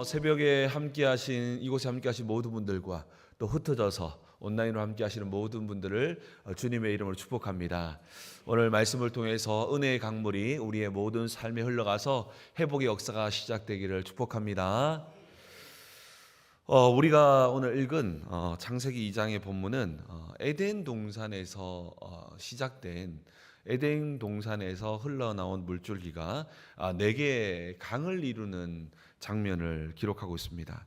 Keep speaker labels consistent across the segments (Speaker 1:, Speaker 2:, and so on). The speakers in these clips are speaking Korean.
Speaker 1: 새벽에 함께하신 이곳에 함께하신 모든 분들과 또 흩어져서 온라인으로 함께하시는 모든 분들을 주님의 이름으로 축복합니다. 오늘 말씀을 통해서 은혜의 강물이 우리의 모든 삶에 흘러가서 회복의 역사가 시작되기를 축복합니다. 우리가 오늘 읽은 창세기 2장의 본문은 에덴 동산에서 시작된 에덴 동산에서 흘러나온 물줄기가 네 개의 강을 이루는 장면을 기록하고 있습니다.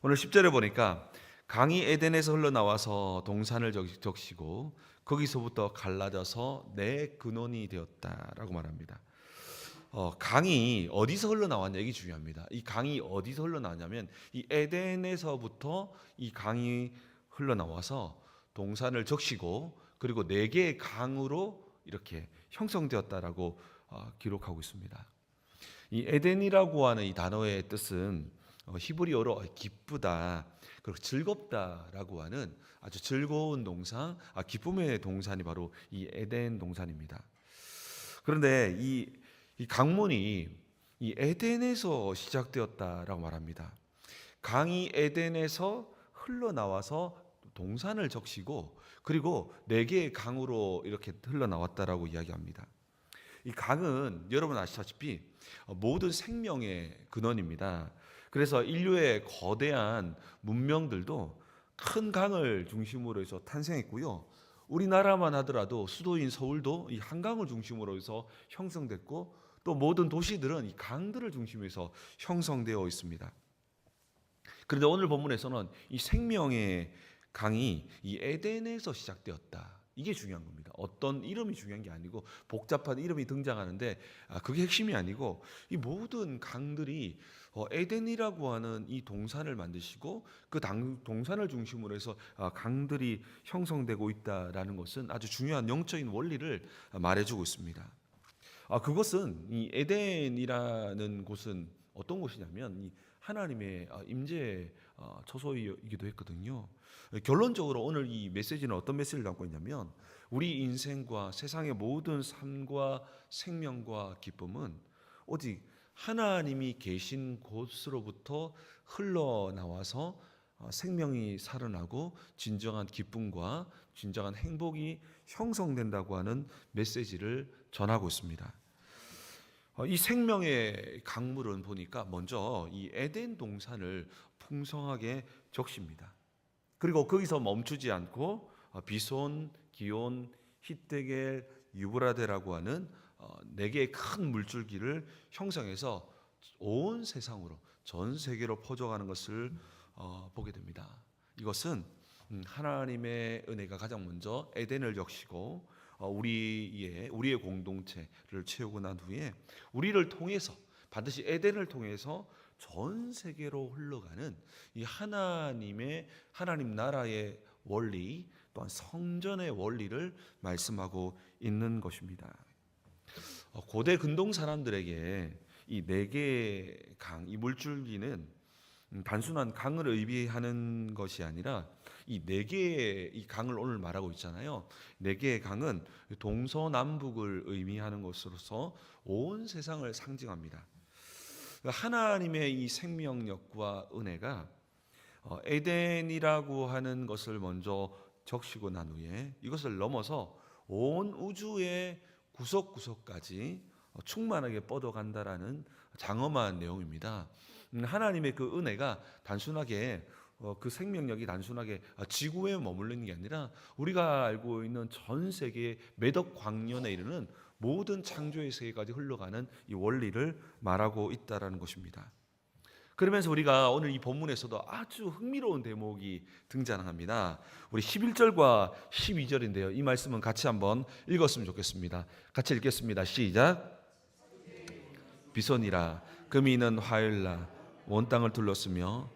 Speaker 1: 오늘 10절에 보니까 강이 에덴에서 흘러나와서 동산을 적시고 거기서부터 갈라져서 네 근원이 되었다라고 말합니다. 강이 어디서 흘러나왔냐 이게 중요합니다. 이 강이 어디서 흘러나왔냐면 이 에덴에서부터 이 강이 흘러나와서 동산을 적시고 그리고 네 개의 강으로 이렇게 형성되었다라고 기록하고 있습니다. 이 에덴이라고 하는 이 단어의 뜻은 히브리어로 기쁘다 그리고 즐겁다라고 하는 아주 즐거운 동산, 기쁨의 동산이 바로 이 에덴 동산입니다. 그런데 이 강문이 이 에덴에서 시작되었다라고 말합니다. 강이 에덴에서 흘러나와서 동산을 적시고 그리고 네 개의 강으로 이렇게 흘러나왔다라고 이야기합니다. 이 강은 여러분 아시다시피 모든 생명의 근원입니다. 그래서 인류의 거대한 문명들도 큰 강을 중심으로 해서 탄생했고요. 우리나라만 하더라도 수도인 서울도 이 한강을 중심으로 해서 형성됐고 또 모든 도시들은 이 강들을 중심으로 해서 형성되어 있습니다. 그런데 오늘 본문에서는 이 생명의 강이 이 에덴에서 시작되었다. 이게 중요한 겁니다. 어떤 이름이 중요한 게 아니고 복잡한 이름이 등장하는데 그게 핵심이 아니고 이 모든 강들이 에덴이라고 하는 이 동산을 만드시고 그 동산을 중심으로 해서 강들이 형성되고 있다라는 것은 아주 중요한 영적인 원리를 말해주고 있습니다. 그것은 이 에덴이라는 곳은 어떤 곳이냐면 이 하나님의 임재 처소이기도 했거든요. 결론적으로 오늘 이 메시지는 어떤 메시지를 담고 있냐면 우리 인생과 세상의 모든 삶과 생명과 기쁨은 오직 하나님이 계신 곳으로부터 흘러나와서 생명이 살아나고 진정한 기쁨과 진정한 행복이 형성된다고 하는 메시지를 전하고 있습니다. 이 생명의 강물은 보니까 먼저 이 에덴 동산을 풍성하게 적십니다. 그리고 거기서 멈추지 않고 비손, 기온, 히데겔, 유브라데라고 하는 네 개의 큰 물줄기를 형성해서 온 세상으로 전 세계로 퍼져가는 것을 보게 됩니다. 이것은 하나님의 은혜가 가장 먼저 에덴을 적시고 우리의 공동체를 채우고 난 후에 우리를 통해서 반드시 에덴을 통해서 전 세계로 흘러가는 이 하나님 나라의 원리 또한 성전의 원리를 말씀하고 있는 것입니다. 고대 근동 사람들에게 이 네 개의 강, 이 물줄기는 단순한 강을 의미하는 것이 아니라 이 네 개의 이 강을 오늘 말하고 있잖아요. 네 개의 강은 동서남북을 의미하는 것으로서 온 세상을 상징합니다. 하나님의 이 생명력과 은혜가 에덴이라고 하는 것을 먼저 적시고 난 후에 이것을 넘어서 온 우주의 구석구석까지 충만하게 뻗어간다라는 장엄한 내용입니다. 하나님의 그 은혜가 단순하게 그 생명력이 단순하게 지구에 머무르는 게 아니라 우리가 알고 있는 전 세계의 매덕 광년에 이르는 모든 창조의 세계까지 흘러가는 이 원리를 말하고 있다라는 것입니다. 그러면서 우리가 오늘 이 본문에서도 아주 흥미로운 대목이 등장합니다. 우리 11절과 12절인데요. 이 말씀은 같이 한번 읽었으면 좋겠습니다. 같이 읽겠습니다. 시작. 비손이라 금이 있는 화요일날 온 땅을 둘렀으며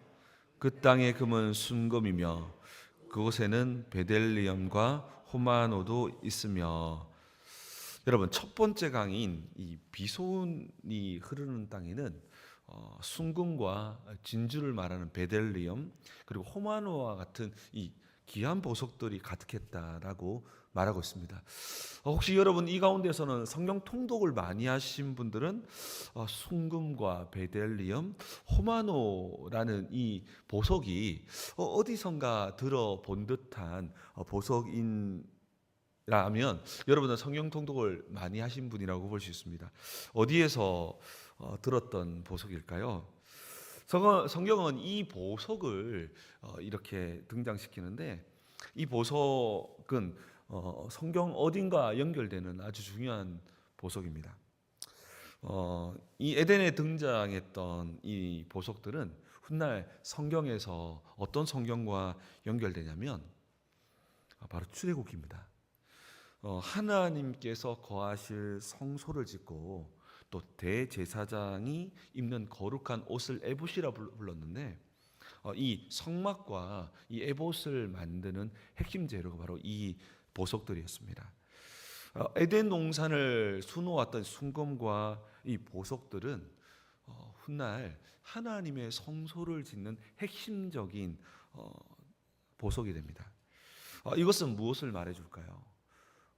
Speaker 1: 그 땅의 금은 순금이며 그곳에는 베델리엄과 호마노도 있으며. 여러분, 첫 번째 강인 이 비손이 흐르는 땅에는 순금과 진주를 말하는 베델리엄 그리고 호마노와 같은 이 귀한 보석들이 가득했다라고 말하고 있습니다. 혹시 여러분 이 가운데서는 성경 통독을 많이 하신 분들은 순금과 베델리엄, 호마노라는 이 보석이 어디선가 들어본 듯한 보석인 라면 여러분은 성경 통독을 많이 하신 분이라고 볼 수 있습니다. 어디에서 들었던 보석일까요? 성경은 이 보석을 이렇게 등장시키는데 이 보석은 성경 어딘가 연결되는 아주 중요한 보석입니다. 이 에덴에 등장했던 이 보석들은 훗날 성경에서 어떤 성경과 연결되냐면 바로 출애굽기입니다. 하나님께서 거하실 성소를 짓고 또 대제사장이 입는 거룩한 옷을 에봇이라 불렀는데 이 성막과 이 에봇을 만드는 핵심 재료가 바로 이 보석들이었습니다. 에덴 동산을 수놓았던 순금과 이 보석들은 훗날 하나님의 성소를 짓는 핵심적인 보석이 됩니다. 이것은 무엇을 말해줄까요?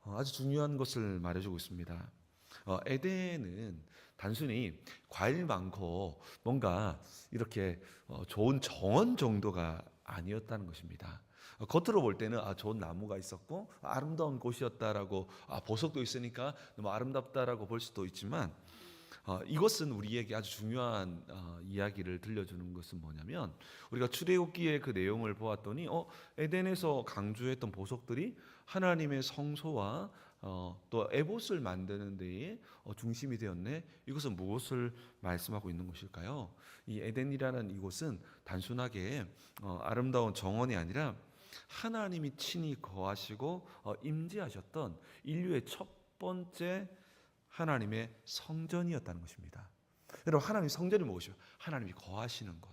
Speaker 1: 아주 중요한 것을 말해주고 있습니다. 에덴은 단순히 과일 많고 뭔가 이렇게 좋은 정원 정도가 아니었다는 것입니다. 겉으로 볼 때는 좋은 나무가 있었고 아름다운 곳이었다라고 보석도 있으니까 너무 아름답다라고 볼 수도 있지만 이것은 우리에게 아주 중요한 이야기를 들려주는 것은 뭐냐면 우리가 출애굽기의 그 내용을 보았더니 에덴에서 강조했던 보석들이 하나님의 성소와 또 에봇을 만드는 데에 중심이 되었네. 이것은 무엇을 말씀하고 있는 것일까요? 이 에덴이라는 이곳은 단순하게 아름다운 정원이 아니라 하나님이 친히 거하시고 임재하셨던 인류의 첫 번째 하나님의 성전이었다는 것입니다. 여러분, 하나님의 성전이 무엇이요? 하나님이 거하시는 곳.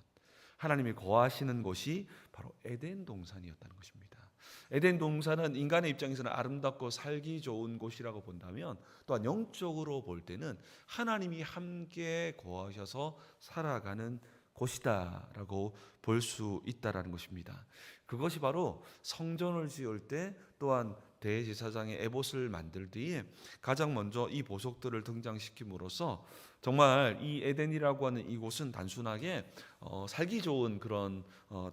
Speaker 1: 하나님이 거하시는 곳이 바로 에덴 동산이었다는 것입니다. 에덴 동산은 인간의 입장에서는 아름답고 살기 좋은 곳이라고 본다면 또한 영적으로 볼 때는 하나님이 함께 거하셔서 살아가는 곳이다라고 볼 수 있다라는 것입니다. 그것이 바로 성전을 지을 때 또한 대제사장의 에봇을 만들 때에 가장 먼저 이 보석들을 등장시킴으로써 정말 이 에덴이라고 하는 이곳은 단순하게 살기 좋은 그런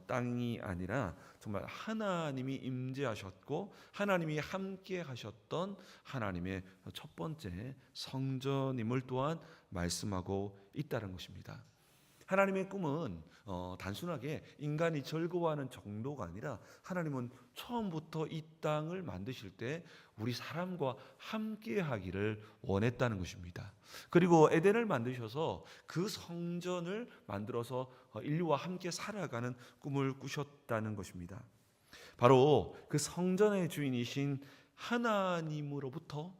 Speaker 1: 땅이 아니라 정말 하나님이 임재하셨고 하나님이 함께 하셨던 하나님의 첫 번째 성전임을 또한 말씀하고 있다는 것입니다. 하나님의 꿈은 단순하게 인간이 즐거워하는 정도가 아니라 하나님은 처음부터 이 땅을 만드실 때 우리 사람과 함께 하기를 원했다는 것입니다. 그리고 에덴을 만드셔서 그 성전을 만들어서 인류와 함께 살아가는 꿈을 꾸셨다는 것입니다. 바로 그 성전의 주인이신 하나님으로부터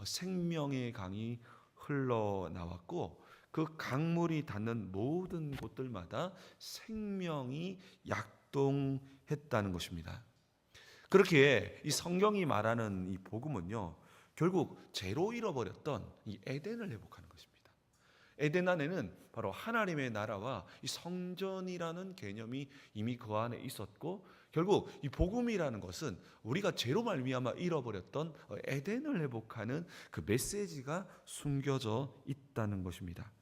Speaker 1: 생명의 강이 흘러나왔고 그 강물이 닿는 모든 곳들마다 생명이 약동했다는 것입니다. 그렇게 이 성경이 말하는 이 복음은요, 결국 죄로 잃어버렸던 이 에덴을 회복하는 것입니다. 에덴 안에는 바로 하나님의 나라와 이 성전이라는 개념이 이미 그 안에 있었고, 결국 이 복음이라는 것은 우리가 죄로 말미암아 잃어버렸던 에덴을 회복하는 그 메시지가 숨겨져 있다는 것입니다.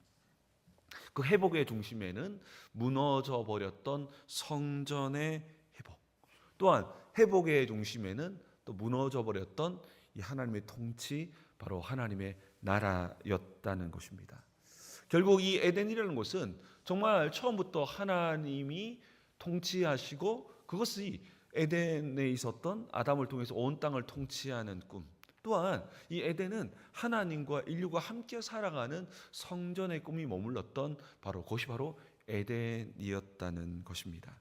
Speaker 1: 그 회복의 중심에는 무너져 버렸던 성전의 회복, 또한 회복의 중심에는 또 무너져 버렸던 이 하나님의 통치, 바로 하나님의 나라였다는 것입니다. 결국 이 에덴이라는 곳은 정말 처음부터 하나님이 통치하시고 그것이 에덴에 있었던 아담을 통해서 온 땅을 통치하는 꿈, 또한 이 에덴은 하나님과 인류가 함께 살아가는 성전의 꿈이 머물렀던 바로 곳이 바로 에덴이었다는 것입니다.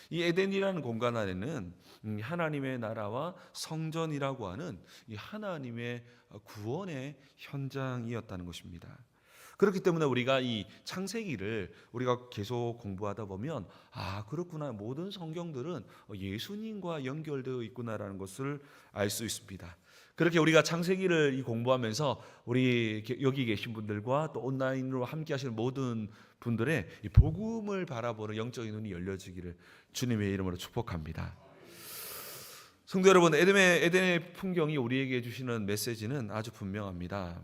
Speaker 1: 이 에덴이라는 공간 안에는 하나님의 나라와 성전이라고 하는 이 하나님의 구원의 현장이었다는 것입니다. 그렇기 때문에 우리가 이 창세기를 우리가 계속 공부하다 보면 그렇구나, 모든 성경들은 예수님과 연결되어 있구나라는 것을 알 수 있습니다. 그렇게 우리가 창세기를 공부하면서 우리 여기 계신 분들과 또 온라인으로 함께 하시는 모든 분들의 이 복음을 바라보는 영적인 눈이 열려지기를 주님의 이름으로 축복합니다. 성도 여러분, 에덴의 풍경이 우리에게 주시는 메시지는 아주 분명합니다.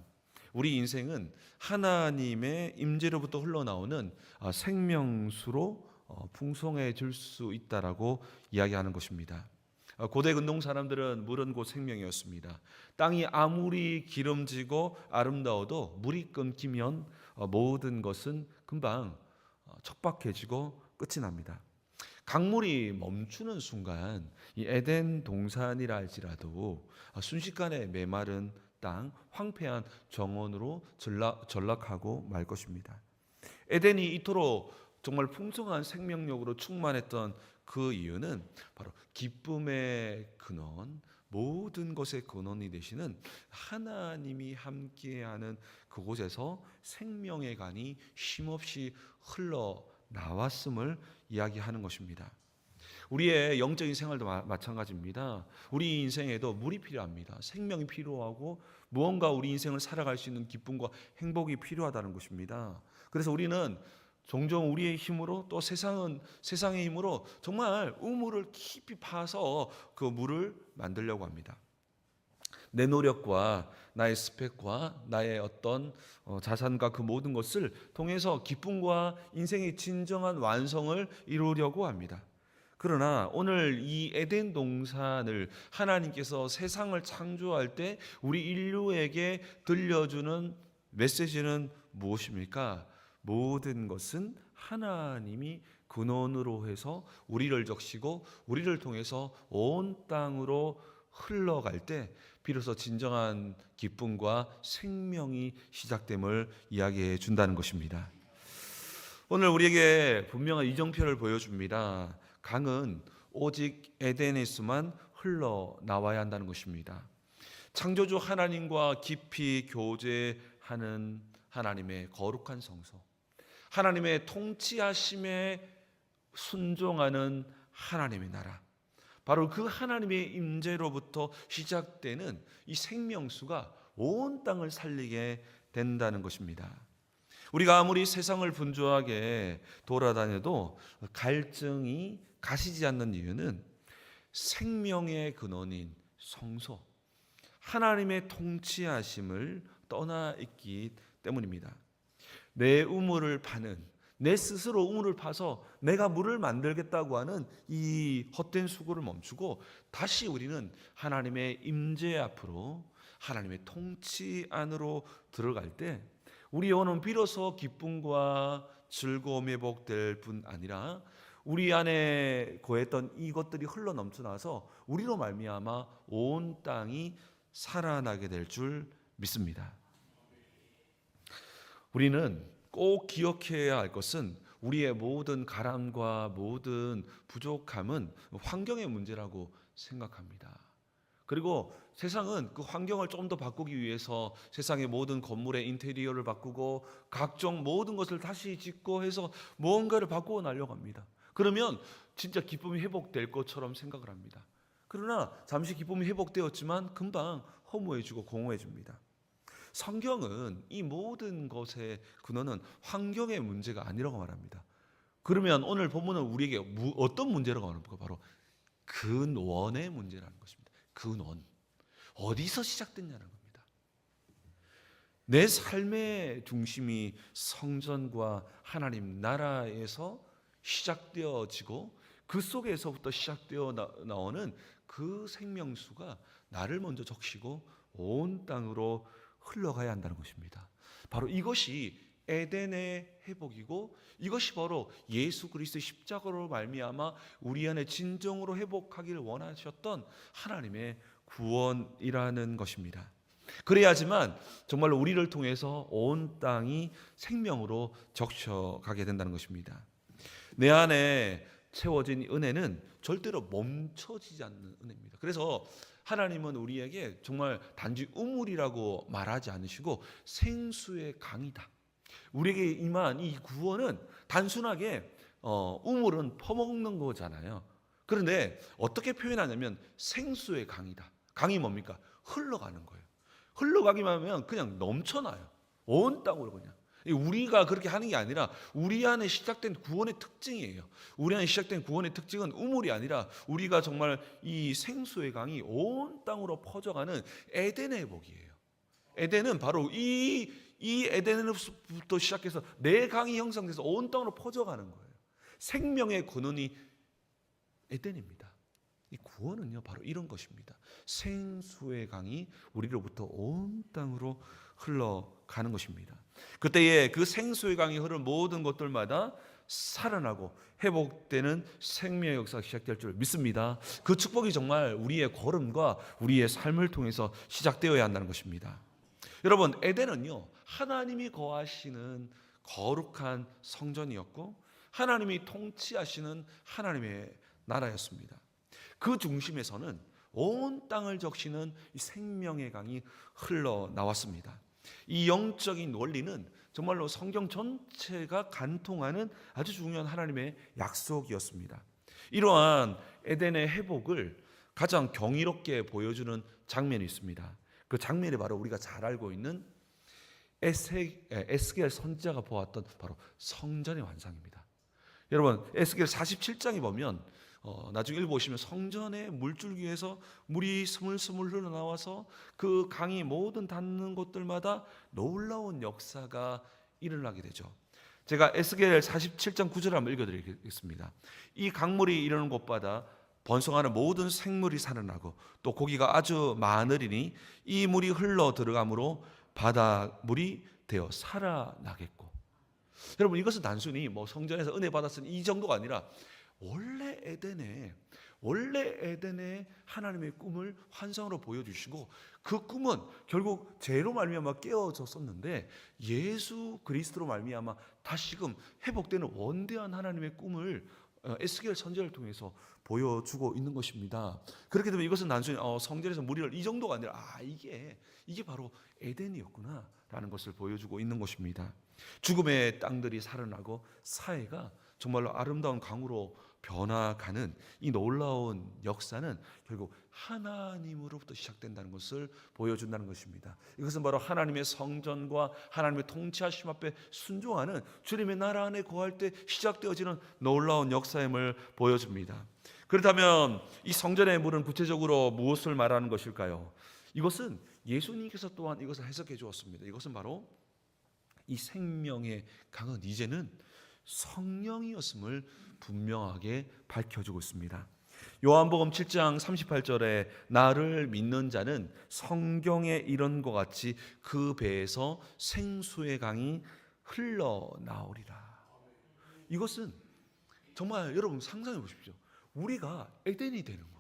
Speaker 1: 우리 인생은 하나님의 임재로부터 흘러나오는 생명수로 풍성해질 수 있다라고 이야기하는 것입니다. 고대 근동 사람들은 물은 곧 생명이었습니다. 땅이 아무리 기름지고 아름다워도 물이 끊기면 모든 것은 금방 척박해지고 끝이 납니다. 강물이 멈추는 순간 이 에덴 동산이라 할지라도 순식간에 메마른 땅, 황폐한 정원으로 전락하고 말 것입니다. 에덴이 이토록 정말 풍성한 생명력으로 충만했던 그 이유는 바로 기쁨의 근원, 모든 것의 근원이 되시는 하나님이 함께하는 그곳에서 생명의 간이 쉼없이 흘러나왔음을 이야기하는 것입니다. 우리의 영적인 생활도 마찬가지입니다. 우리 인생에도 물이 필요합니다. 생명이 필요하고 무언가 우리 인생을 살아갈 수 있는 기쁨과 행복이 필요하다는 것입니다. 그래서 우리는 종종 우리의 힘으로 또 세상의 힘으로 정말 우물을 깊이 파서 그 물을 만들려고 합니다. 내 노력과 나의 스펙과 나의 어떤 자산과 그 모든 것을 통해서 기쁨과 인생의 진정한 완성을 이루려고 합니다. 그러나 오늘 이 에덴 동산을 하나님께서 세상을 창조할 때 우리 인류에게 들려주는 메시지는 무엇입니까? 모든 것은 하나님이 근원으로 해서 우리를 적시고 우리를 통해서 온 땅으로 흘러갈 때 비로소 진정한 기쁨과 생명이 시작됨을 이야기해 준다는 것입니다. 오늘 우리에게 분명한 이정표를 보여줍니다. 강은 오직 에덴에서만 흘러나와야 한다는 것입니다. 창조주 하나님과 깊이 교제하는 하나님의 거룩한 성소, 하나님의 통치하심에 순종하는 하나님의 나라, 바로 그 하나님의 임재로부터 시작되는 이 생명수가 온 땅을 살리게 된다는 것입니다. 우리가 아무리 세상을 분주하게 돌아다녀도 갈증이 가시지 않는 이유는 생명의 근원인 성소, 하나님의 통치하심을 떠나 있기 때문입니다. 내 우물을 파는, 내 스스로 우물을 파서 내가 물을 만들겠다고 하는 이 헛된 수고를 멈추고 다시 우리는 하나님의 임재 앞으로, 하나님의 통치 안으로 들어갈 때 우리 영혼은 비로소 기쁨과 즐거움이 회복될 뿐 아니라 우리 안에 고했던 이것들이 흘러 넘쳐나서 우리로 말미암아 온 땅이 살아나게 될 줄 믿습니다. 우리는 꼭 기억해야 할 것은 우리의 모든 가람과 모든 부족함은 환경의 문제라고 생각합니다. 그리고 세상은 그 환경을 좀 더 바꾸기 위해서 세상의 모든 건물의 인테리어를 바꾸고 각종 모든 것을 다시 짓고 해서 무언가를 바꾸어 나려고 합니다. 그러면 진짜 기쁨이 회복될 것처럼 생각을 합니다. 그러나 잠시 기쁨이 회복되었지만 금방 허무해지고 공허해집니다. 성경은 이 모든 것의 근원은 환경의 문제가 아니라고 말합니다. 그러면 오늘 본문은 우리에게 어떤 문제라고 말합니까? 바로 근원의 문제라는 것입니다. 근원. 어디서 시작됐냐는 겁니다. 내 삶의 중심이 성전과 하나님 나라에서 시작되어지고 그 속에서부터 시작되어 나오는 그 생명수가 나를 먼저 적시고 온 땅으로 흘러가야 한다는 것입니다. 바로 이것이 에덴의 회복이고 이것이 바로 예수 그리스도의 십자가로 말미암아 우리 안에 진정으로 회복하기를 원하셨던 하나님의 구원이라는 것입니다. 그래야지만 정말로 우리를 통해서 온 땅이 생명으로 적셔가게 된다는 것입니다. 내 안에 채워진 은혜는 절대로 멈춰지지 않는 은혜입니다. 그래서 하나님은 우리에게 정말 단지 우물이라고 말하지 않으시고 생수의 강이다. 우리에게 임한 이 구원은 단순하게 우물은 퍼먹는 거잖아요. 그런데 어떻게 표현하냐면 생수의 강이다. 강이 뭡니까? 흘러가는 거예요. 흘러가기만 하면 그냥 넘쳐나요. 온 땅으로 그냥. 우리가 그렇게 하는 게 아니라 우리 안에 시작된 구원의 특징이에요. 우리 안에 시작된 구원의 특징은 우물이 아니라 우리가 정말 이 생수의 강이 온 땅으로 퍼져가는 에덴의 복이에요. 에덴은 바로 이 에덴으로부터 시작해서 내 강이 형성돼서 온 땅으로 퍼져가는 거예요. 생명의 근원이 에덴입니다. 이 구원은요 바로 이런 것입니다. 생수의 강이 우리로부터 온 땅으로 흘러가는 것입니다. 그때에 그 생수의 강이 흐르는 모든 것들마다 살아나고 회복되는 생명의 역사가 시작될 줄 믿습니다. 그 축복이 정말 우리의 걸음과 우리의 삶을 통해서 시작되어야 한다는 것입니다. 여러분, 에덴은요 하나님이 거하시는 거룩한 성전이었고 하나님이 통치하시는 하나님의 나라였습니다. 그 중심에서는 온 땅을 적시는 이 생명의 강이 흘러나왔습니다. 이 영적인 원리는 정말로 성경 전체가 간통하는 아주 중요한 하나님의 약속이었습니다. 이러한 에덴의 회복을 가장 경이롭게 보여주는 장면이 있습니다. 그 장면이 바로 우리가 잘 알고 있는 에스겔 선지자가 보았던 바로 성전의 완성입니다. 여러분, 에스겔 47장에 보면 나중에 읽어보시면 성전의 물줄기에서 물이 스물스물 흘러나와서 그 강이 모든 닿는 곳들마다 놀라운 역사가 일어나게 되죠. 제가 에스겔 47장 9절을 한번 읽어드리겠습니다. 이 강물이 이르는 곳마다 번성하는 모든 생물이 살아나고 또 고기가 아주 많으리니 이 물이 흘러 들어가므로 바닷물이 되어 살아나겠고. 여러분, 이것은 단순히 성전에서 은혜 받았으니 이 정도가 아니라 원래 에덴에 하나님의 꿈을 환상으로 보여주시고 그 꿈은 결국 죄로 말미암아 깨어졌었는데 예수 그리스도로 말미암아 다시금 회복되는 원대한 하나님의 꿈을 에스겔 선지자를 통해서 보여주고 있는 것입니다. 그렇게 되면 이것은 단순히 성전에서 물이 이 정도가 아니라 이게 바로 에덴이었구나라는 것을 보여주고 있는 것입니다. 죽음의 땅들이 살아나고 사회가 정말로 아름다운 강으로 변화가는 이 놀라운 역사는 결국 하나님으로부터 시작된다는 것을 보여준다는 것입니다. 이것은 바로 하나님의 성전과 하나님의 통치하심 앞에 순종하는 주님의 나라 안에 거할 때 시작되어지는 놀라운 역사임을 보여줍니다. 그렇다면 이 성전의 물은 구체적으로 무엇을 말하는 것일까요? 이것은 예수님께서 또한 이것을 해석해 주었습니다. 이것은 바로 이 생명의 강은 이제는 성령이었음을 분명하게 밝혀주고 있습니다. 요한복음 7장 38절에 나를 믿는 자는 성경에 이런 것 같이 그 배에서 생수의 강이 흘러나오리라. 이것은 정말 여러분 상상해 보십시오. 우리가 에덴이 되는 거예요.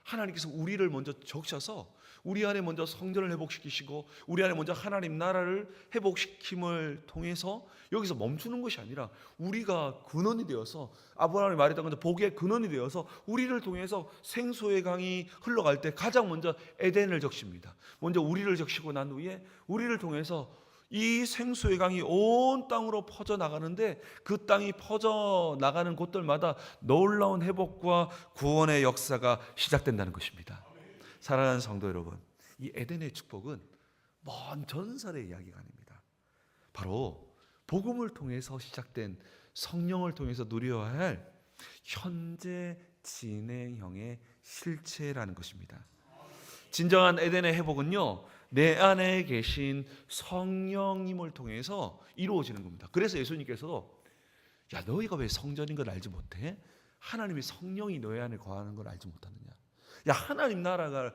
Speaker 1: 하나님께서 우리를 먼저 적셔서 우리 안에 먼저 성전을 회복시키시고 우리 안에 먼저 하나님 나라를 회복시킴을 통해서 여기서 멈추는 것이 아니라 우리가 근원이 되어서 아브라함이 말했던 것처럼 복의 근원이 되어서 우리를 통해서 생수의 강이 흘러갈 때 가장 먼저 에덴을 적십니다. 먼저 우리를 적시고 난 후에 우리를 통해서 이 생수의 강이 온 땅으로 퍼져나가는데 그 땅이 퍼져나가는 곳들마다 놀라운 회복과 구원의 역사가 시작된다는 것입니다. 사랑하는 성도 여러분, 이 에덴의 축복은 먼 전설의 이야기가 아닙니다. 바로 복음을 통해서 시작된 성령을 통해서 누려야 할 현재 진행형의 실체라는 것입니다. 진정한 에덴의 회복은요, 내 안에 계신 성령님을 통해서 이루어지는 겁니다. 그래서 예수님께서도 너희가 왜 성전인 걸 알지 못해? 하나님의 성령이 너희 안에 거하는 걸 알지 못하느냐? 하나님 나라가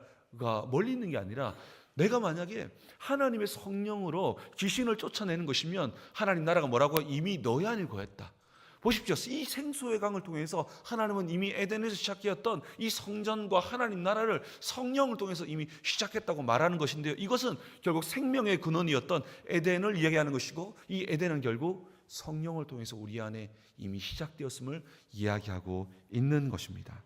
Speaker 1: 멀리 있는 게 아니라 내가 만약에 하나님의 성령으로 귀신을 쫓아내는 것이면 하나님 나라가 뭐라고? 이미 너희 안에 거했다. 보십시오. 이 생수의 강을 통해서 하나님은 이미 에덴에서 시작되었던 이 성전과 하나님 나라를 성령을 통해서 이미 시작했다고 말하는 것인데요. 이것은 결국 생명의 근원이었던 에덴을 이야기하는 것이고 이 에덴은 결국 성령을 통해서 우리 안에 이미 시작되었음을 이야기하고 있는 것입니다.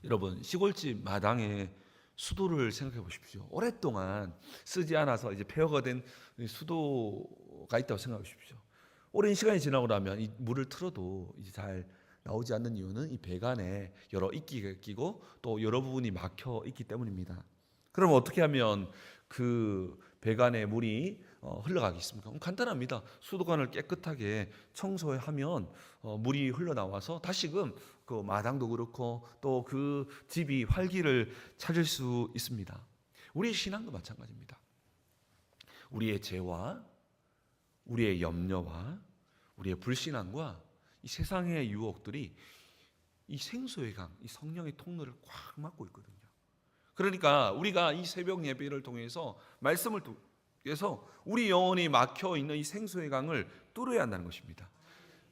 Speaker 1: 여러분, 시골집 마당에 수도를 생각해 보십시오. 오랫동안 쓰지 않아서 이제 폐허가 된 수도가 있다고 생각해 보십시오. 오랜 시간이 지나고 나면 이 물을 틀어도 이제 잘 나오지 않는 이유는 이 배관에 여러 이끼가 끼고 또 여러 부분이 막혀 있기 때문입니다. 그럼 어떻게 하면 그 배관에 물이 흘러가겠습니까? 간단합니다. 수도관을 깨끗하게 청소하면 물이 흘러나와서 다시금 그 마당도 그렇고 또 그 집이 활기를 찾을 수 있습니다. 우리의 신앙도 마찬가지입니다. 우리의 죄와 우리의 염려와 우리의 불신앙과 이 세상의 유혹들이 이 생수의 강, 이 성령의 통로를 꽉 막고 있거든요. 그러니까 우리가 이 새벽 예배를 통해서 말씀을 통해서 우리 영혼이 막혀 있는 이 생수의 강을 뚫어야 한다는 것입니다.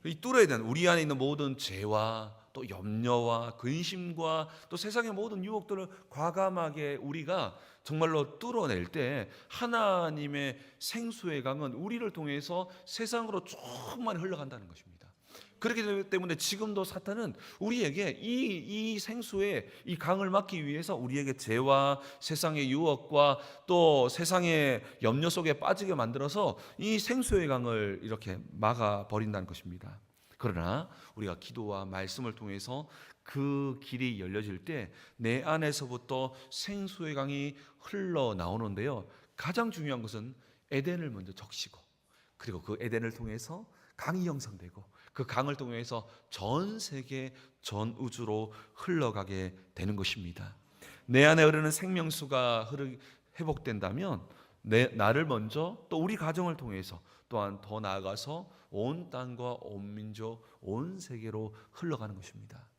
Speaker 1: 이 뚫어야 되는 우리 안에 있는 모든 죄와 또 염려와 근심과 또 세상의 모든 유혹들을 과감하게 우리가 정말로 뚫어낼 때 하나님의 생수의 강은 우리를 통해서 세상으로 충만히 흘러간다는 것입니다. 그렇기 때문에 지금도 사탄은 우리에게 이 생수의 이 강을 막기 위해서 우리에게 죄와 세상의 유혹과 또 세상의 염려 속에 빠지게 만들어서 이 생수의 강을 이렇게 막아 버린다는 것입니다. 그러나 우리가 기도와 말씀을 통해서 그 길이 열려질 때 내 안에서부터 생수의 강이 흘러나오는데요, 가장 중요한 것은 에덴을 먼저 적시고 그리고 그 에덴을 통해서 강이 형성되고 그 강을 통해서 전 세계 전 우주로 흘러가게 되는 것입니다. 내 안에 흐르는 생명수가 회복된다면 나를 먼저 또 우리 가정을 통해서 또한 더 나아가서 온 땅과 온 민족, 온 세계로 흘러가는 것입니다.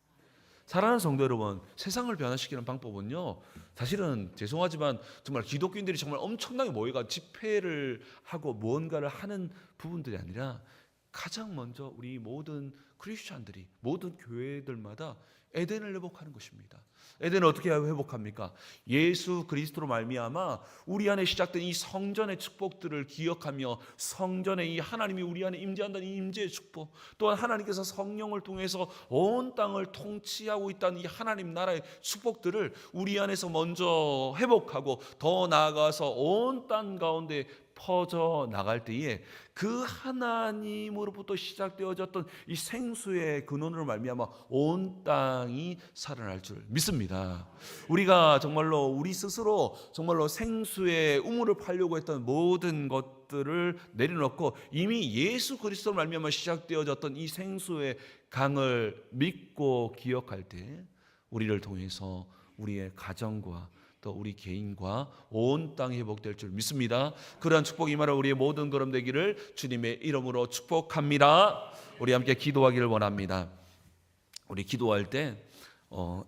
Speaker 1: 사랑하는 성도 여러분, 세상을 변화시키는 방법은요, 사실은 죄송하지만 정말 기독교인들이 정말 엄청나게 모여가 집회를 하고 무언가를 하는 부분들이 아니라 가장 먼저 우리 모든 크리스찬들이 모든 교회들마다 에덴을 회복하는 것입니다. 에덴을 어떻게 회복합니까? 예수 그리스도로 말미암아 우리 안에 시작된 이 성전의 축복들을 기억하며 성전의 이 하나님이 우리 안에 임재한다는 이 임재의 축복, 또한 하나님께서 성령을 통해서 온 땅을 통치하고 있다는 이 하나님 나라의 축복들을 우리 안에서 먼저 회복하고 더 나아가서 온 땅 가운데 퍼져 나갈 때에 그 하나님으로부터 시작되어졌던 이 생수의 근원으로 말미암아 온 땅이 살아날 줄 믿습니다. 우리가 정말로 우리 스스로 정말로 생수의 우물을 파려고 했던 모든 것들을 내려놓고 이미 예수 그리스도로 말미암아 시작되어졌던 이 생수의 강을 믿고 기억할 때 우리를 통해서 우리의 가정과 또 우리 개인과 온 땅이 회복될 줄 믿습니다. 그러한 축복이 임하라 우리의 모든 걸음 되기를 주님의 이름으로 축복합니다. 우리 함께 기도하기를 원합니다. 우리 기도할 때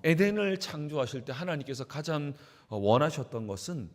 Speaker 1: 에덴을 창조하실 때 하나님께서 가장 원하셨던 것은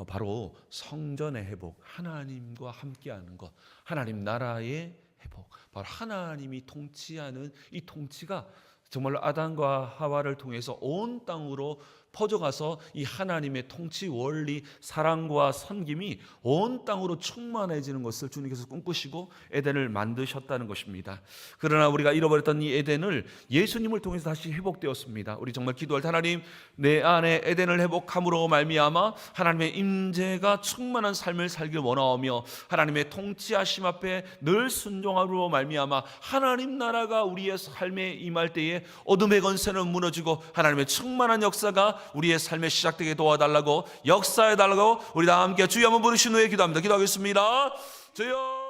Speaker 1: 바로 성전의 회복, 하나님과 함께하는 것, 하나님 나라의 회복, 바로 하나님이 통치하는 이 통치가 정말로 아담과 하와를 통해서 온 땅으로 퍼져가서 이 하나님의 통치 원리, 사랑과 섬김이 온 땅으로 충만해지는 것을 주님께서 꿈꾸시고 에덴을 만드셨다는 것입니다. 그러나 우리가 잃어버렸던 이 에덴을 예수님을 통해서 다시 회복되었습니다. 우리 정말 기도할 때 하나님, 내 안에 에덴을 회복함으로 말미암아 하나님의 임재가 충만한 삶을 살길 원하오며 하나님의 통치하심 앞에 늘 순종함으로 말미암아 하나님 나라가 우리의 삶에 임할 때에 어둠의 권세는 무너지고 하나님의 충만한 역사가 우리의 삶에 시작되게 도와달라고 역사해달라고 우리 다 함께 주여 한번 부르신 후에 기도합니다. 기도하겠습니다. 주여.